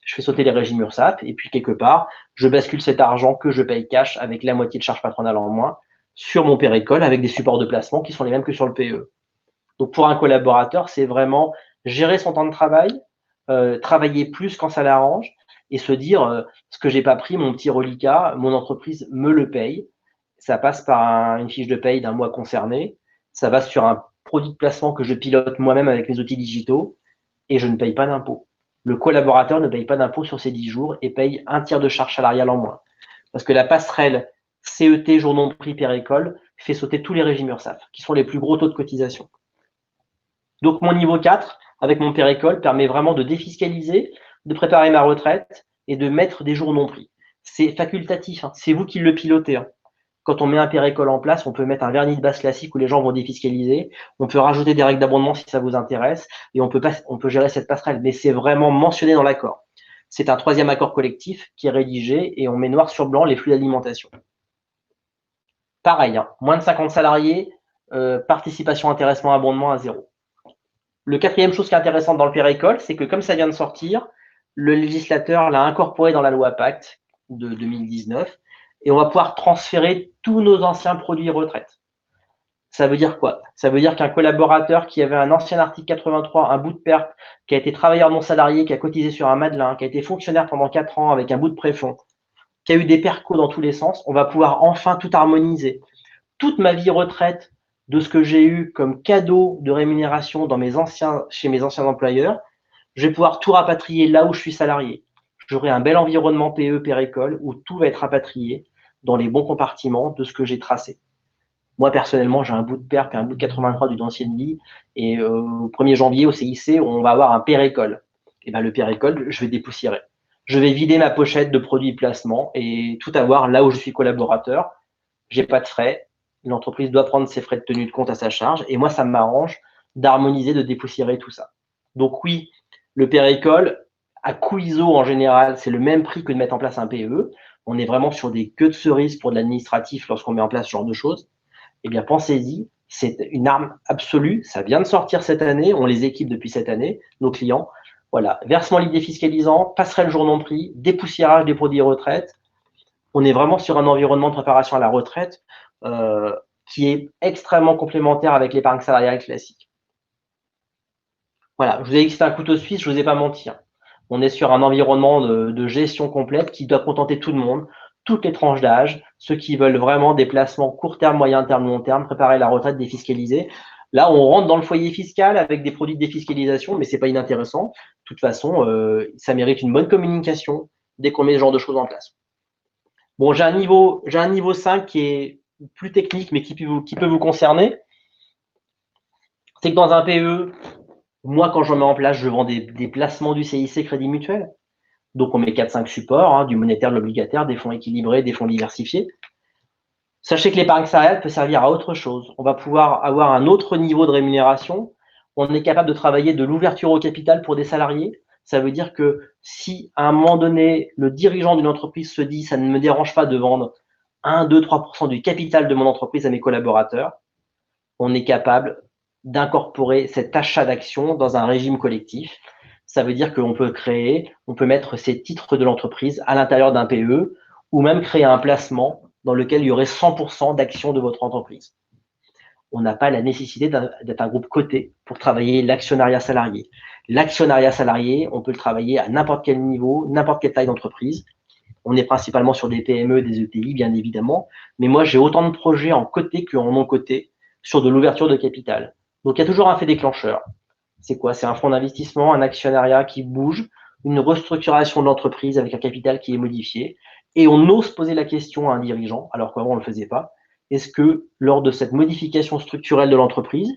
Je fais sauter les régimes URSSAF et puis quelque part, je bascule cet argent que je paye cash avec la moitié de charges patronales en moins sur mon Pérécole avec des supports de placement qui sont les mêmes que sur le PE. Donc, pour un collaborateur, c'est vraiment gérer son temps de travail, travailler plus quand ça l'arrange et se dire ce que j'ai pas pris, mon petit reliquat, mon entreprise me le paye. Ça passe par une fiche de paye d'un mois concerné. Ça va sur un produit de placement que je pilote moi-même avec mes outils digitaux et je ne paye pas d'impôt. Le collaborateur ne paye pas d'impôt sur ces 10 jours et paye un tiers de charge salariale en moins. Parce que la passerelle CET, jour non pris, Pérécole, fait sauter tous les régimes URSSAF, qui sont les plus gros taux de cotisation. Donc, mon niveau 4, avec mon Pérécole, permet vraiment de défiscaliser, de préparer ma retraite et de mettre des jours non pris. C'est facultatif, c'est vous qui le pilotez. Quand on met un Pérécole en place, on peut mettre un vernis de base classique où les gens vont défiscaliser. On peut rajouter des règles d'abondement si ça vous intéresse et on peut gérer cette passerelle. Mais c'est vraiment mentionné dans l'accord. C'est un 3e accord collectif qui est rédigé et on met noir sur blanc les flux d'alimentation. Pareil, moins de 50 salariés, participation, intéressement, abondement à 0. Le quatrième chose qui est intéressante dans le pérécole, c'est que comme ça vient de sortir, le législateur l'a incorporé dans la loi Pacte de 2019 et on va pouvoir transférer tous nos anciens produits retraite. Ça veut dire quoi? Ça veut dire qu'un collaborateur qui avait un ancien article 83, un bout de perte, qui a été travailleur non salarié, qui a cotisé sur un Madelin, qui a été fonctionnaire pendant 4 ans avec un bout de préfonds, qui a eu des percos dans tous les sens, on va pouvoir enfin tout harmoniser. Toute ma vie retraite, de ce que j'ai eu comme cadeau de rémunération chez mes anciens employeurs, je vais pouvoir tout rapatrier là où je suis salarié. J'aurai un bel environnement PE, pérécole, où tout va être rapatrié dans les bons compartiments de ce que j'ai tracé. Moi, personnellement, j'ai un bout de PERP et un bout de 83 d'une ancienne vie. Et au 1er janvier, au CIC, on va avoir un pérécole. Et ben, le pérécole, je vais dépoussiérer. Je vais vider ma pochette de produits de placement et tout avoir là où je suis collaborateur. J'ai pas de frais. L'entreprise doit prendre ses frais de tenue de compte à sa charge. Et moi, ça m'arrange d'harmoniser, de dépoussiérer tout ça. Donc oui, le pérécole, à coût ISO en général, c'est le même prix que de mettre en place un PE. On est vraiment sur des queues de cerises pour de l'administratif lorsqu'on met en place ce genre de choses. Eh bien, pensez-y, c'est une arme absolue. Ça vient de sortir cette année. On les équipe depuis cette année, nos clients. Voilà, versement libre défiscalisant, passerelle jour non pris, dépoussiérage des produits retraite. On est vraiment sur un environnement de préparation à la retraite qui est extrêmement complémentaire avec l'épargne salariale classique. Voilà, je vous ai dit que c'était un couteau suisse, je ne vous ai pas menti. On est sur un environnement de gestion complète qui doit contenter tout le monde, toutes les tranches d'âge, ceux qui veulent vraiment des placements court terme, moyen terme, long terme, préparer la retraite défiscalisée. Là, on rentre dans le foyer fiscal avec des produits de défiscalisation, mais ce n'est pas inintéressant. De toute façon, ça mérite une bonne communication dès qu'on met ce genre de choses en place. Bon, j'ai un niveau 5 qui est plus technique, mais qui peut vous concerner. C'est que dans un PE, moi, quand j'en mets en place, je vends des placements du CIC Crédit Mutuel. Donc, on met 4-5 supports, du monétaire, de l'obligataire, des fonds équilibrés, des fonds diversifiés. Sachez que l'épargne salariale peut servir à autre chose. On va pouvoir avoir un autre niveau de rémunération. On est capable de travailler de l'ouverture au capital pour des salariés. Ça veut dire que si, à un moment donné, le dirigeant d'une entreprise se dit « ça ne me dérange pas de vendre 1, 2, 3% du capital de mon entreprise à mes collaborateurs », on est capable d'incorporer cet achat d'actions dans un régime collectif. Ça veut dire qu'on on peut mettre ces titres de l'entreprise à l'intérieur d'un PE ou même créer un placement dans lequel il y aurait 100% d'actions de votre entreprise. On n'a pas la nécessité d'être un groupe coté pour travailler l'actionnariat salarié. L'actionnariat salarié, on peut le travailler à n'importe quel niveau, n'importe quelle taille d'entreprise. On est principalement sur des PME, des ETI, bien évidemment. Mais moi, j'ai autant de projets en coté qu'en non coté sur de l'ouverture de capital. Donc, il y a toujours un fait déclencheur. C'est quoi? C'est un fonds d'investissement, un actionnariat qui bouge, une restructuration de l'entreprise avec un capital qui est modifié. Et on ose poser la question à un dirigeant, alors qu'avant on ne le faisait pas. Est-ce que lors de cette modification structurelle de l'entreprise,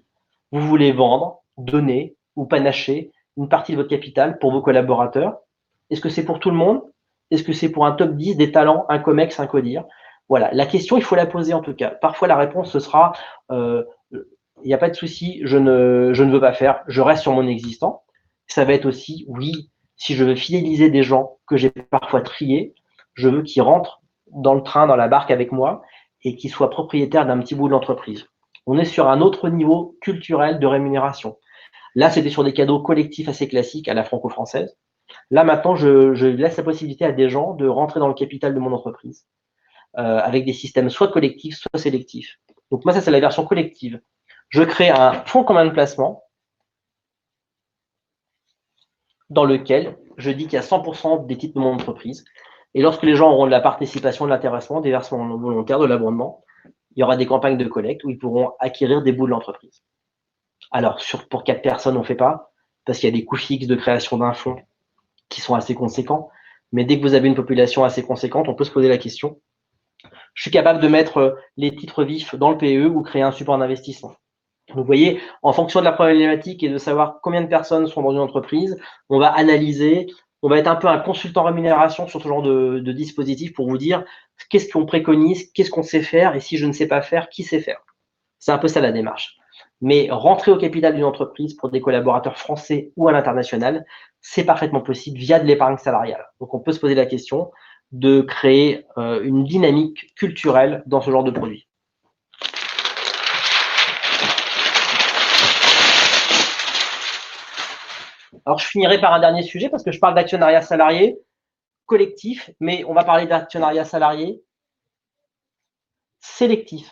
vous voulez vendre, donner ou panacher une partie de votre capital pour vos collaborateurs? Est-ce que c'est pour tout le monde? Est-ce que c'est pour un top 10, des talents, un COMEX, un CODIR? Voilà, la question, il faut la poser en tout cas. Parfois, la réponse, ce sera il n'y a pas de souci, je ne veux pas faire, je reste sur mon existant. Ça va être aussi, oui, si je veux fidéliser des gens que j'ai parfois triés, je veux qu'ils rentrent dans le train, dans la barque avec moi et qu'ils soient propriétaires d'un petit bout de l'entreprise. On est sur un autre niveau culturel de rémunération. Là, c'était sur des cadeaux collectifs assez classiques à la franco-française. Là, maintenant, je laisse la possibilité à des gens de rentrer dans le capital de mon entreprise avec des systèmes soit collectifs, soit sélectifs. Donc moi, ça, c'est la version collective. Je crée un fonds commun de placement dans lequel je dis qu'il y a 100% des titres de mon entreprise. Et lorsque les gens auront de la participation, de l'intéressement, des versements volontaires, de l'abondement, il y aura des campagnes de collecte où ils pourront acquérir des bouts de l'entreprise. Alors, pour 4 personnes, on ne fait pas, parce qu'il y a des coûts fixes de création d'un fonds qui sont assez conséquents. Mais dès que vous avez une population assez conséquente, on peut se poser la question. Je suis capable de mettre les titres vifs dans le PE ou créer un support d'investissement. Donc, vous voyez, en fonction de la problématique et de savoir combien de personnes sont dans une entreprise, on va analyser, on va être un peu un consultant rémunération sur ce genre de dispositif pour vous dire qu'est-ce qu'on préconise, qu'est-ce qu'on sait faire et si je ne sais pas faire, qui sait faire. C'est un peu ça la démarche. Mais rentrer au capital d'une entreprise pour des collaborateurs français ou à l'international, c'est parfaitement possible via de l'épargne salariale. Donc, on peut se poser la question de créer une dynamique culturelle dans ce genre de produit. Alors, je finirai par un dernier sujet parce que je parle d'actionnariat salarié collectif, mais on va parler d'actionnariat salarié sélectif.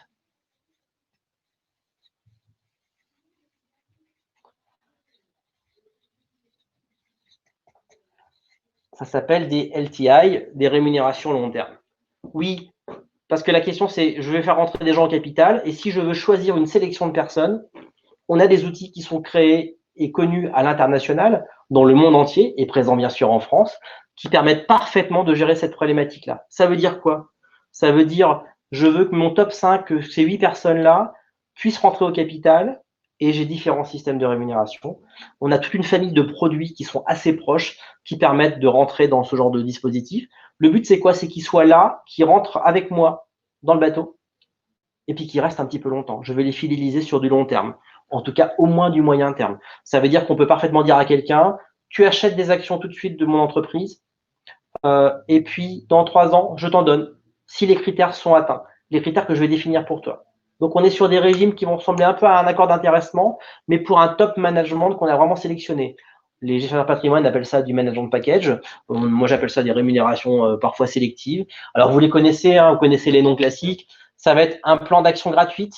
Ça s'appelle des LTI, des rémunérations long terme. Oui, parce que la question c'est, je vais faire rentrer des gens au capital, et si je veux choisir une sélection de personnes, on a des outils qui sont créés et connus à l'international, dans le monde entier, et présents bien sûr en France, qui permettent parfaitement de gérer cette problématique-là. Ça veut dire quoi? Ça veut dire, je veux que mon top 5, que ces 8 personnes-là, puissent rentrer au capital, et j'ai différents systèmes de rémunération. On a toute une famille de produits qui sont assez proches, qui permettent de rentrer dans ce genre de dispositif. Le but, c'est quoi? C'est qu'ils soient là, qu'ils rentrent avec moi dans le bateau, et puis qu'ils restent un petit peu longtemps. Je vais les fidéliser sur du long terme, en tout cas au moins du moyen terme. Ça veut dire qu'on peut parfaitement dire à quelqu'un, tu achètes des actions tout de suite de mon entreprise, et puis dans 3 ans, je t'en donne, si les critères sont atteints, les critères que je vais définir pour toi. Donc on est sur des régimes qui vont ressembler un peu à un accord d'intéressement, mais pour un top management qu'on a vraiment sélectionné. Les gestionnaires patrimoine appellent ça du management package. Moi, j'appelle ça des rémunérations parfois sélectives. Alors, vous les connaissez, hein, vous connaissez les noms classiques. Ça va être un plan d'action gratuite.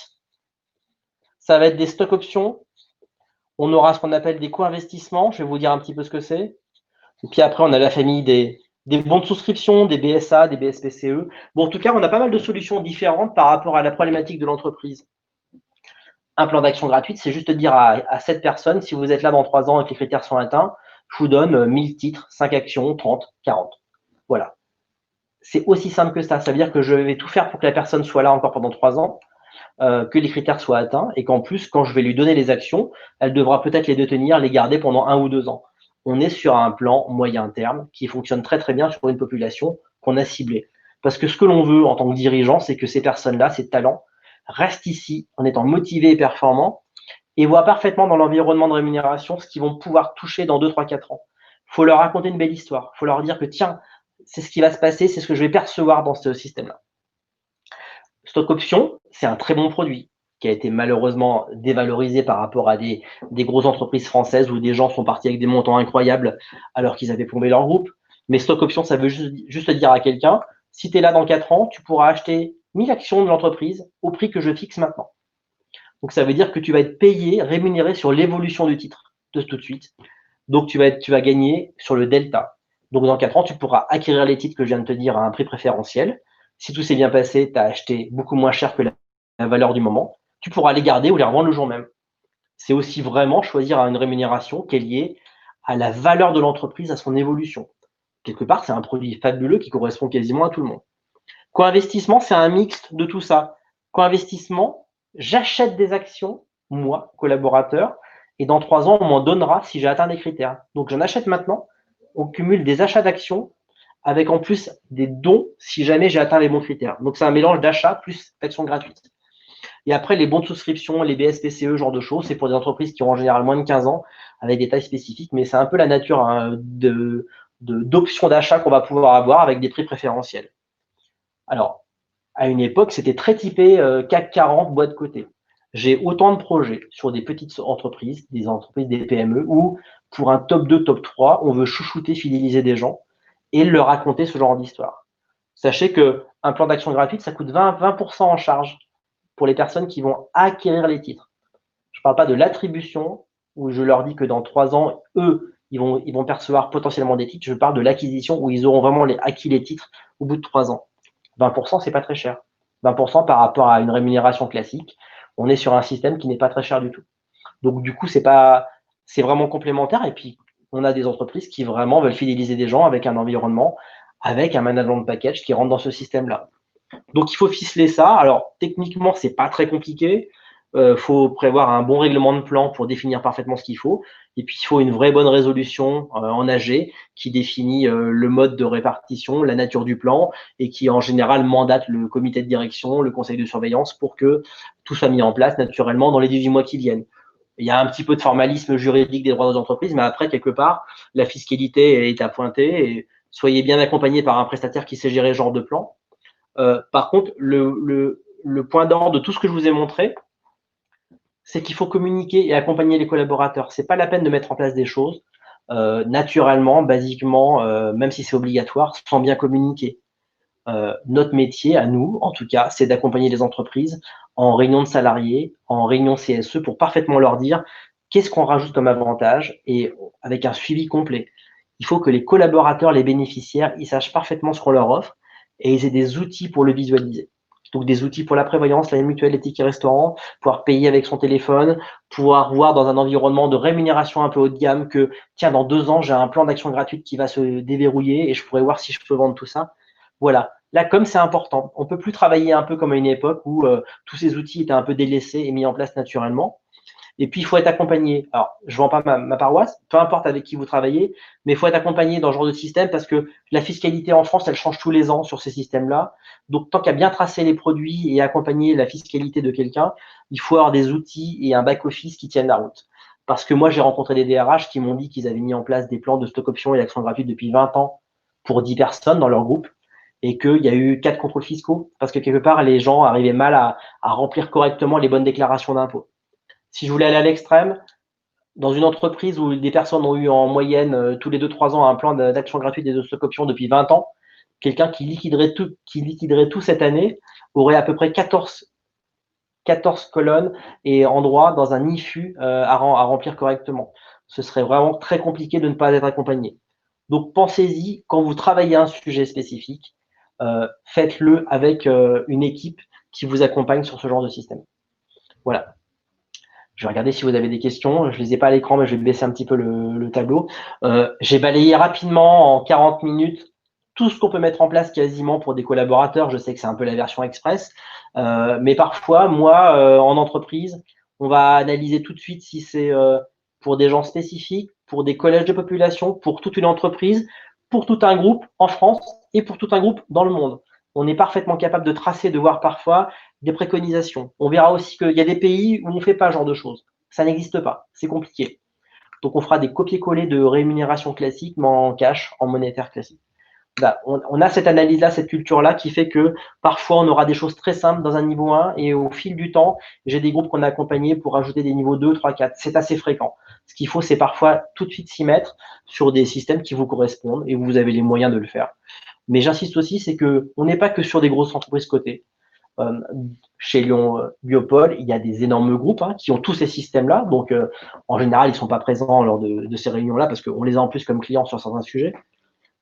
Ça va être des stock options. On aura ce qu'on appelle des co-investissements. Je vais vous dire un petit peu ce que c'est. Et puis après, on a la famille des bons de souscription, des BSA, des BSPCE. Bon, en tout cas, on a pas mal de solutions différentes par rapport à la problématique de l'entreprise. Un plan d'action gratuite, c'est juste dire à cette personne, si vous êtes là dans 3 ans et que les critères sont atteints, je vous donne 1000 titres, 5 actions, 30, 40. Voilà. C'est aussi simple que ça. Ça veut dire que je vais tout faire pour que la personne soit là encore pendant 3 ans, que les critères soient atteints et qu'en plus, quand je vais lui donner les actions, elle devra peut-être les détenir, les garder pendant 1 ou 2 ans. On est sur un plan moyen terme qui fonctionne très très bien sur une population qu'on a ciblée. Parce que ce que l'on veut en tant que dirigeant, c'est que ces personnes-là, ces talents, restent ici en étant motivés et performants et voient parfaitement dans l'environnement de rémunération ce qu'ils vont pouvoir toucher dans 2, 3, 4 ans. Il faut leur raconter une belle histoire. Il faut leur dire que tiens, c'est ce qui va se passer, c'est ce que je vais percevoir dans ce système-là. Stock option, c'est un très bon produit qui a été malheureusement dévalorisé par rapport à des grosses entreprises françaises où des gens sont partis avec des montants incroyables alors qu'ils avaient plombé leur groupe. Mais stock option, ça veut juste dire à quelqu'un, si tu es là dans 4 ans, tu pourras acheter 1000 actions de l'entreprise au prix que je fixe maintenant. Donc ça veut dire que tu vas être payé, rémunéré sur l'évolution du titre de tout de suite. Donc tu vas gagner sur le delta. Donc dans 4 ans, tu pourras acquérir les titres que je viens de te dire à un prix préférentiel. Si tout s'est bien passé, tu as acheté beaucoup moins cher que la valeur du moment. Tu pourras les garder ou les revendre le jour même. C'est aussi vraiment choisir une rémunération qui est liée à la valeur de l'entreprise, à son évolution. Quelque part, c'est un produit fabuleux qui correspond quasiment à tout le monde. Co-investissement, c'est un mix de tout ça. Co-investissement, j'achète des actions, moi, collaborateur, et dans 3 ans, on m'en donnera si j'ai atteint des critères. Donc, j'en achète maintenant, on cumule des achats d'actions avec en plus des dons si jamais j'ai atteint les bons critères. Donc, c'est un mélange d'achat plus d'actions gratuites. Et après, les bons de souscription, les BSPCE, genre de choses, c'est pour des entreprises qui ont en général moins de 15 ans avec des tailles spécifiques, mais c'est un peu la nature hein, d'options d'achat qu'on va pouvoir avoir avec des prix préférentiels. Alors, à une époque, c'était très typé CAC 40, boîte cotée. J'ai autant de projets sur des petites entreprises, des PME, où pour un top 2, top 3, on veut chouchouter, fidéliser des gens et leur raconter ce genre d'histoire. Sachez qu'un plan d'action gratuite, ça coûte 20% en charge pour les personnes qui vont acquérir les titres. Je ne parle pas de l'attribution, où je leur dis que dans 3 ans, eux, ils vont percevoir potentiellement des titres. Je parle de l'acquisition, où ils auront vraiment acquis les titres au bout de 3 ans. 20%, c'est pas très cher. 20% par rapport à une rémunération classique, on est sur un système qui n'est pas très cher du tout. Donc du coup, c'est vraiment complémentaire. Et puis, on a des entreprises qui vraiment veulent fidéliser des gens avec un environnement, avec un management de package qui rentre dans ce système-là. Donc il faut ficeler ça. Alors techniquement, c'est pas très compliqué. Faut prévoir un bon règlement de plan pour définir parfaitement ce qu'il faut. Et puis, il faut une vraie bonne résolution en AG qui définit le mode de répartition, la nature du plan et qui, en général, mandate le comité de direction, le conseil de surveillance pour que tout soit mis en place naturellement dans les 18 mois qui viennent. Il y a un petit peu de formalisme juridique des droits des entreprises, mais après, quelque part, la fiscalité est à pointer et soyez bien accompagné par un prestataire qui sait gérer ce genre de plan. Par contre, le point d'ordre de tout ce que je vous ai montré, c'est qu'il faut communiquer et accompagner les collaborateurs. C'est pas la peine de mettre en place des choses. naturellement, basiquement, même si c'est obligatoire, sans bien communiquer. Notre métier, à nous, en tout cas, c'est d'accompagner les entreprises en réunion de salariés, en réunion CSE, pour parfaitement leur dire qu'est-ce qu'on rajoute comme avantage et avec un suivi complet. Il faut que les collaborateurs, les bénéficiaires, ils sachent parfaitement ce qu'on leur offre et ils aient des outils pour le visualiser. Donc des outils pour la prévoyance, la mutuelle, les tickets restaurants, pouvoir payer avec son téléphone, pouvoir voir dans un environnement de rémunération un peu haut de gamme que, tiens, dans 2 ans, j'ai un plan d'action gratuite qui va se déverrouiller et je pourrais voir si je peux vendre tout ça. Voilà. La com, c'est important. On peut plus travailler un peu comme à une époque où tous ces outils étaient un peu délaissés et mis en place naturellement. Et puis, il faut être accompagné. Alors, je ne vends pas ma paroisse, peu importe avec qui vous travaillez, mais il faut être accompagné dans ce genre de système parce que la fiscalité en France, elle change tous les ans sur ces systèmes-là. Donc, tant qu'à bien tracer les produits et accompagner la fiscalité de quelqu'un, il faut avoir des outils et un back-office qui tiennent la route. Parce que moi, j'ai rencontré des DRH qui m'ont dit qu'ils avaient mis en place des plans de stock option et d'action gratuite depuis 20 ans pour 10 personnes dans leur groupe et qu'il y a eu 4 contrôles fiscaux parce que quelque part, les gens arrivaient mal à remplir correctement les bonnes déclarations d'impôts. Si je voulais aller à l'extrême, dans une entreprise où des personnes ont eu en moyenne tous les 2-3 ans un plan d'action gratuite et de stock option depuis 20 ans, quelqu'un qui liquiderait tout cette année aurait à peu près 14 colonnes et endroits dans un IFU à remplir correctement. Ce serait vraiment très compliqué de ne pas être accompagné. Donc pensez-y, quand vous travaillez un sujet spécifique, faites-le avec une équipe qui vous accompagne sur ce genre de système. Voilà. Je vais regarder si vous avez des questions. Je ne les ai pas à l'écran, mais je vais baisser un petit peu le tableau. J'ai balayé rapidement en 40 minutes tout ce qu'on peut mettre en place quasiment pour des collaborateurs. Je sais que c'est un peu la version express, mais parfois, moi, en entreprise, on va analyser tout de suite si c'est pour des gens spécifiques, pour des collèges de population, pour toute une entreprise, pour tout un groupe en France et pour tout un groupe dans le monde. On est parfaitement capable de tracer, de voir parfois des préconisations. On verra aussi qu'il y a des pays où on ne fait pas ce genre de choses. Ça n'existe pas. C'est compliqué. Donc, on fera des copier-coller de rémunération classique, mais en cash, en monétaire classique. Là, on a cette analyse-là, cette culture-là qui fait que parfois, on aura des choses très simples dans un niveau 1 et au fil du temps, j'ai des groupes qu'on a accompagnés pour ajouter des niveaux 2, 3, 4. C'est assez fréquent. Ce qu'il faut, c'est parfois tout de suite s'y mettre sur des systèmes qui vous correspondent et où vous avez les moyens de le faire. Mais j'insiste aussi, c'est qu'on n'est pas que sur des grosses entreprises cotées. Chez Lyon Biopol, il y a des énormes groupes qui ont tous ces systèmes-là. Donc, en général, ils ne sont pas présents lors de ces réunions-là parce qu'on les a en plus comme clients sur certains sujets.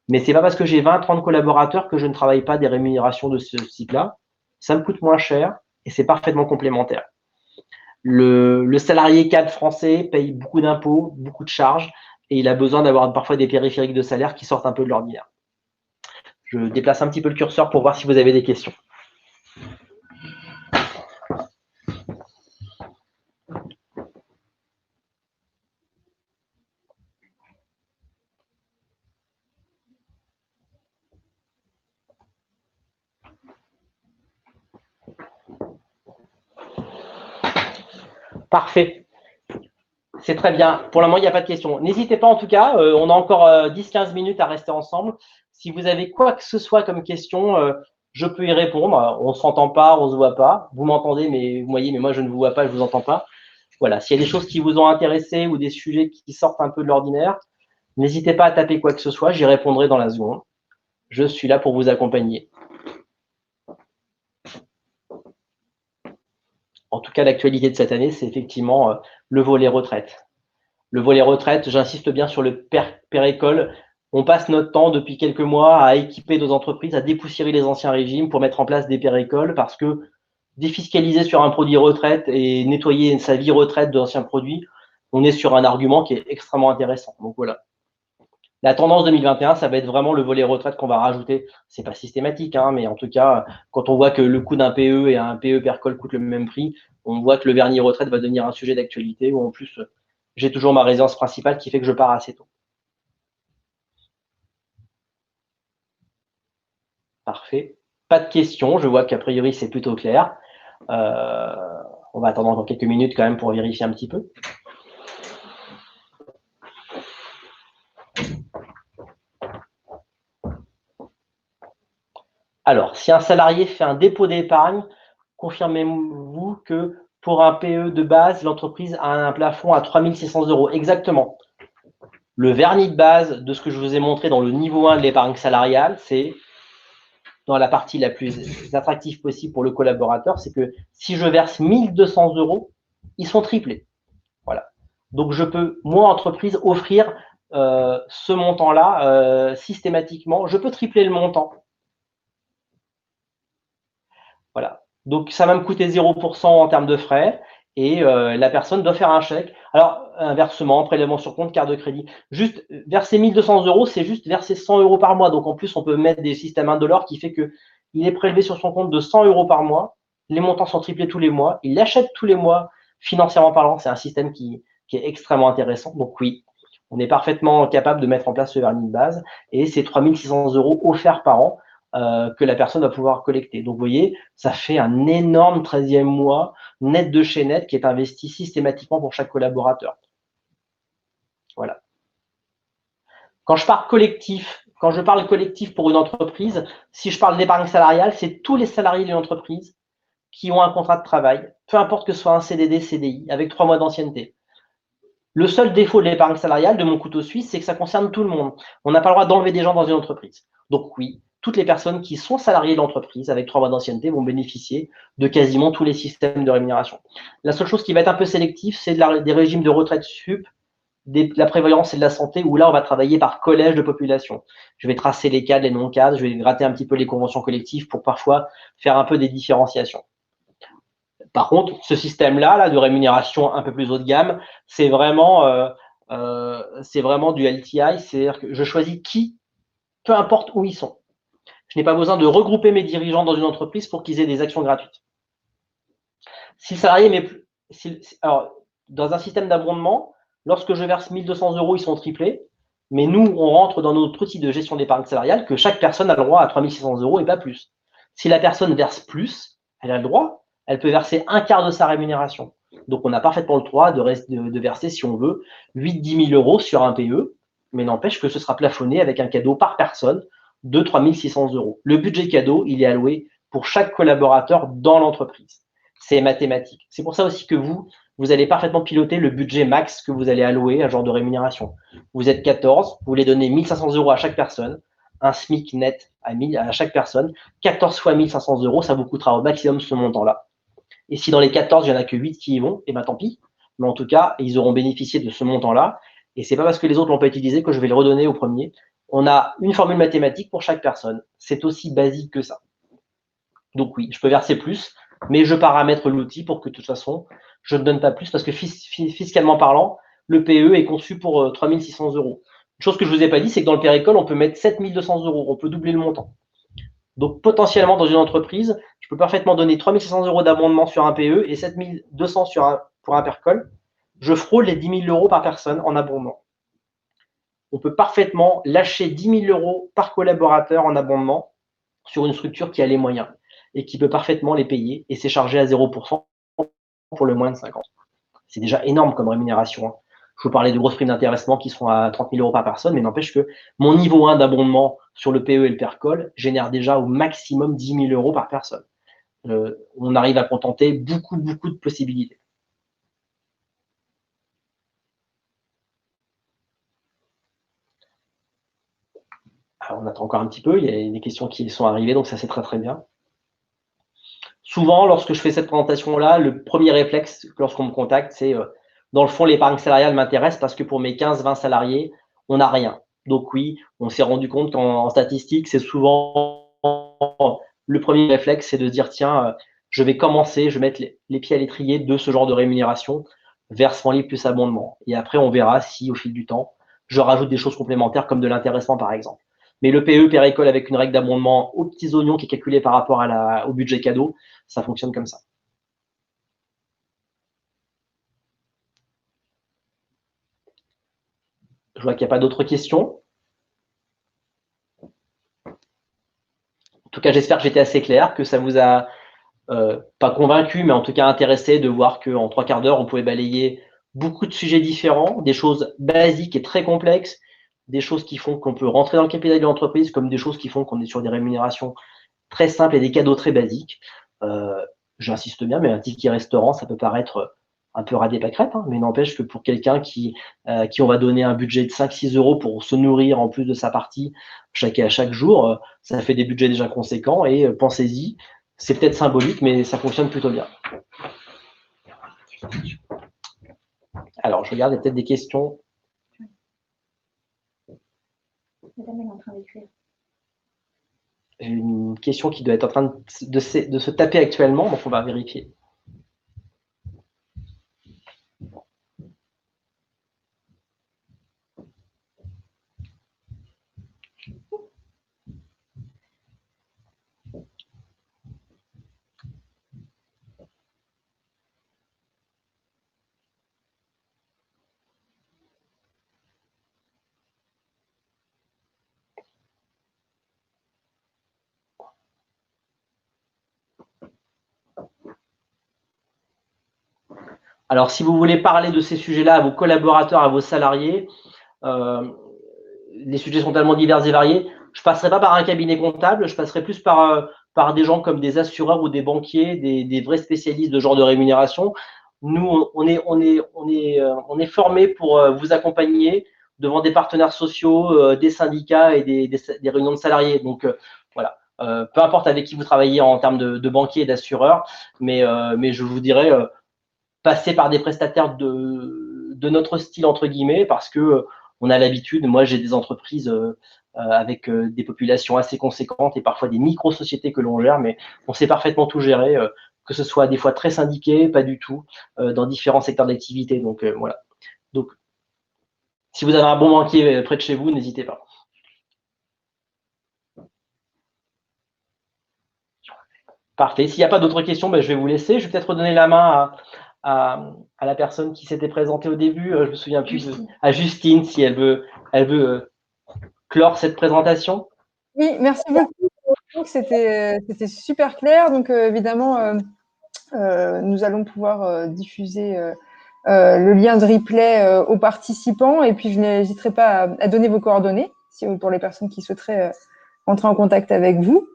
Mais ce n'est pas parce que j'ai 20, 30 collaborateurs que je ne travaille pas des rémunérations de ce type-là. Ça me coûte moins cher et c'est parfaitement complémentaire. Le salarié cadre français paye beaucoup d'impôts, beaucoup de charges et il a besoin d'avoir parfois des périphériques de salaire qui sortent un peu de l'ordinaire. Je déplace un petit peu le curseur pour voir si vous avez des questions. Parfait. C'est très bien. Pour le moment, il n'y a pas de questions. N'hésitez pas en tout cas. On a encore 10-15 minutes à rester ensemble. Si vous avez quoi que ce soit comme question, je peux y répondre. On ne s'entend pas, on ne se voit pas. Vous m'entendez, mais vous voyez, mais moi, je ne vous vois pas, je ne vous entends pas. Voilà. S'il y a des choses qui vous ont intéressé ou des sujets qui sortent un peu de l'ordinaire, n'hésitez pas à taper quoi que ce soit. J'y répondrai dans la seconde. Je suis là pour vous accompagner. En tout cas, l'actualité de cette année, c'est effectivement le volet retraite. Le volet retraite, j'insiste bien sur le pérécole. On passe notre temps depuis quelques mois à équiper nos entreprises, à dépoussiérer les anciens régimes pour mettre en place des pérécoles parce que défiscaliser sur un produit retraite et nettoyer sa vie retraite d'anciens produits, on est sur un argument qui est extrêmement intéressant. Donc voilà. La tendance 2021, ça va être vraiment le volet retraite qu'on va rajouter. C'est pas systématique, mais en tout cas, quand on voit que le coût d'un PE et un PE Percol coûtent le même prix, on voit que le vernis retraite va devenir un sujet d'actualité où en plus, j'ai toujours ma résidence principale qui fait que je pars assez tôt. Parfait. Pas de questions. Je vois qu'a priori, c'est plutôt clair. On va attendre encore quelques minutes quand même pour vérifier un petit peu. Alors, si un salarié fait un dépôt d'épargne, confirmez-vous que pour un PE de base, l'entreprise a un plafond à 3 600 €. Exactement. Le vernis de base de ce que je vous ai montré dans le niveau 1 de l'épargne salariale, c'est dans la partie la plus attractive possible pour le collaborateur, c'est que si je verse 1 200 €, ils sont triplés. Voilà. Donc, je peux, moi, entreprise, offrir ce montant-là systématiquement. Je peux tripler le montant. Voilà. Donc, ça va me coûter 0% en termes de frais et la personne doit faire un chèque. Alors, un versement, prélèvement sur compte, carte de crédit. Juste verser 1 200 €, c'est juste verser 100 € par mois. Donc, en plus, on peut mettre des systèmes indolores qui fait qu'il est prélevé sur son compte de 100 € par mois. Les montants sont triplés tous les mois. Il l'achète tous les mois, financièrement parlant. C'est un système qui est extrêmement intéressant. Donc, oui, on est parfaitement capable de mettre en place ce vernis de base et c'est 3 600 € offerts par an. Que la personne va pouvoir collecter. Donc, vous voyez, ça fait un énorme 13e mois net de chez net qui est investi systématiquement pour chaque collaborateur. Voilà. Quand je parle collectif pour une entreprise, si je parle d'épargne salariale, c'est tous les salariés d'une entreprise qui ont un contrat de travail, peu importe que ce soit un CDD, CDI, avec 3 mois d'ancienneté. Le seul défaut de l'épargne salariale, de mon couteau suisse, c'est que ça concerne tout le monde. On n'a pas le droit d'enlever des gens dans une entreprise. Donc oui, toutes les personnes qui sont salariées de l'entreprise avec 3 mois d'ancienneté vont bénéficier de quasiment tous les systèmes de rémunération. La seule chose qui va être un peu sélective, c'est des régimes de retraite sup, de la prévoyance et de la santé, où là, on va travailler par collège de population. Je vais tracer les cadres, les non-cadres, je vais gratter un petit peu les conventions collectives pour parfois faire un peu des différenciations. Par contre, ce système-là de rémunération un peu plus haut de gamme, c'est vraiment du LTI, c'est-à-dire que je choisis qui, peu importe où ils sont. Je n'ai pas besoin de regrouper mes dirigeants dans une entreprise pour qu'ils aient des actions gratuites. Si le salarié alors, dans un système d'abondement, lorsque je verse 1 200 €, ils sont triplés, mais nous, on rentre dans notre outil de gestion d'épargne salariale que chaque personne a le droit à 3 600 € et pas plus. Si la personne verse plus, elle a le droit, elle peut verser un quart de sa rémunération. Donc, on a parfaitement le droit de verser, si on veut, 8-10 000 € sur un PE, mais n'empêche que ce sera plafonné avec un cadeau par personne de 3 600 €. Le budget cadeau, il est alloué pour chaque collaborateur dans l'entreprise. C'est mathématique. C'est pour ça aussi que vous allez parfaitement piloter le budget max que vous allez allouer à ce genre de rémunération. Vous êtes 14, vous voulez donner 1 500 € à chaque personne, un SMIC net à chaque personne, 14 fois 1 500 €, ça vous coûtera au maximum ce montant-là. Et si dans les 14, il n'y en a que 8 qui y vont, et bien tant pis. Mais en tout cas, ils auront bénéficié de ce montant-là. Et c'est pas parce que les autres l'ont pas utilisé que je vais le redonner au premier. On a une formule mathématique pour chaque personne. C'est aussi basique que ça. Donc oui, je peux verser plus, mais je paramètre l'outil pour que de toute façon, je ne donne pas plus parce que fiscalement parlant, le PE est conçu pour 3 600 €. Une chose que je ne vous ai pas dit, c'est que dans le pérécole, on peut mettre 7 200 €. On peut doubler le montant. Donc potentiellement, dans une entreprise, je peux parfaitement donner 3 600 € d'abondement sur un PE et 7 200 pour un pérécole. Je frôle les 10 000 € par personne en abondement. On peut parfaitement lâcher 10 000 € par collaborateur en abondement sur une structure qui a les moyens et qui peut parfaitement les payer et c'est chargé à 0% pour le moins de 5 ans. C'est déjà énorme comme rémunération. Hein. Je vous parlais de grosses primes d'intéressement qui sont à 30 000 € par personne, mais n'empêche que mon niveau 1 d'abondement sur le PE et le PERCOL génère déjà au maximum 10 000 € par personne. On arrive à contenter beaucoup de possibilités. Alors, on attend encore un petit peu, il y a des questions qui sont arrivées, donc ça c'est très bien. Souvent, lorsque je fais cette présentation-là, le premier réflexe lorsqu'on me contacte, c'est dans le fond, l'épargne salariale m'intéresse parce que pour mes 15-20 salariés, on n'a rien. Donc oui, on s'est rendu compte qu'en statistique, c'est souvent le premier réflexe, c'est de se dire tiens, je vais commencer, je vais mettre les pieds à l'étrier de ce genre de rémunération, versement libre plus abondement. Et après, on verra si au fil du temps, je rajoute des choses complémentaires comme de l'intéressement par exemple. Mais le PE pérécole avec une règle d'abondement aux petits oignons qui est calculée par rapport au budget cadeau, ça fonctionne comme ça. Je vois qu'il n'y a pas d'autres questions. En tout cas, j'espère que j'étais assez clair, que ça vous a pas convaincu, mais en tout cas intéressé de voir qu'en 3 quarts d'heure, on pouvait balayer beaucoup de sujets différents, des choses basiques et très complexes, des choses qui font qu'on peut rentrer dans le capital de l'entreprise, comme des choses qui font qu'on est sur des rémunérations très simples et des cadeaux très basiques. J'insiste bien, mais un ticket restaurant, ça peut paraître un peu radé pâquerette, hein, mais n'empêche que pour quelqu'un qui on va donner un budget de 5-6 € pour se nourrir en plus de sa partie chaque jour, ça fait des budgets déjà conséquents et pensez-y, c'est peut-être symbolique, mais ça fonctionne plutôt bien. Alors, je regarde, il y a peut-être des questions. Madame est en train d'écrire. J'ai une question qui doit être en train de se taper actuellement, donc on va vérifier. Alors, si vous voulez parler de ces sujets-là à vos collaborateurs, à vos salariés, les sujets sont tellement divers et variés. Je ne passerai pas par un cabinet comptable, je passerai plus par des gens comme des assureurs ou des banquiers, des vrais spécialistes de genre de rémunération. Nous, on est formés pour vous accompagner devant des partenaires sociaux, des syndicats et des réunions de salariés. Donc, voilà. Peu importe avec qui vous travaillez en termes de banquiers et d'assureurs, mais je vous dirais passer par des prestataires de notre style, entre guillemets, parce que on a l'habitude. Moi, j'ai des entreprises avec des populations assez conséquentes et parfois des micro-sociétés que l'on gère, mais on sait parfaitement tout gérer, que ce soit des fois très syndiqué, pas du tout, dans différents secteurs d'activité. Donc, voilà. Donc, si vous avez un bon banquier près de chez vous, n'hésitez pas. Parfait. S'il n'y a pas d'autres questions, ben, je vais vous laisser. Je vais peut-être redonner la main à la personne qui s'était présentée au début. Je me souviens plus à Justine, si elle veut clore cette présentation. Oui, merci beaucoup. C'était super clair. Donc, évidemment, nous allons pouvoir diffuser le lien de replay aux participants. Et puis, je n'hésiterai pas à donner vos coordonnées pour les personnes qui souhaiteraient entrer en contact avec vous.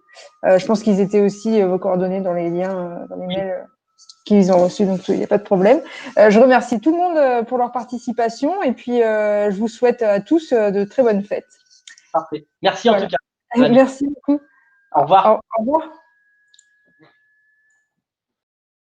Je pense qu'ils étaient aussi vos coordonnées dans les liens, dans les mails qu'ils ont reçus, donc il n'y a pas de problème. Je remercie tout le monde pour leur participation et puis je vous souhaite à tous de très bonnes fêtes. Parfait. Merci en tout cas. Merci beaucoup. Au revoir. Au revoir.